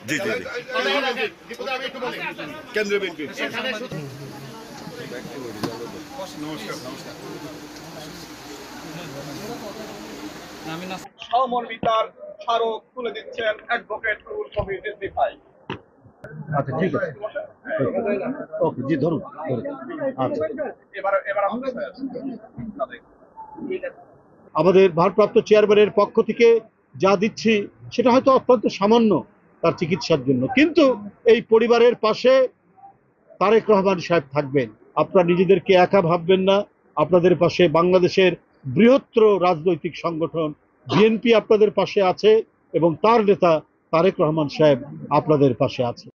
জি জি কেন্দ্রীয় বিএনপি। সমন্বিতার স্মারক তুলে দিচ্ছেন অ্যাডভোকেট রুহুল কবির রিজভী ভাই। আচ্ছা ঠিক আছে, ওকে জি ধরুন আচ্ছা। আমাদের ভারপ্রাপ্ত চেয়ারম্যানের পক্ষ থেকে যা দিচ্ছি সেটা হয়তো অত্যন্ত সামান্য তার চিকিৎসার জন্য, কিন্তু এই পরিবারের পাশে তারেক রহমান সাহেব থাকবেন। আপনারা নিজেদেরকে একা ভাববেন না, আপনাদের পাশে বাংলাদেশের বৃহত্তর রাজনৈতিক সংগঠন বিএনপি আপনাদের পাশে আছে এবং তার নেতা তারেক রহমান সাহেব আপনাদের পাশে আছে।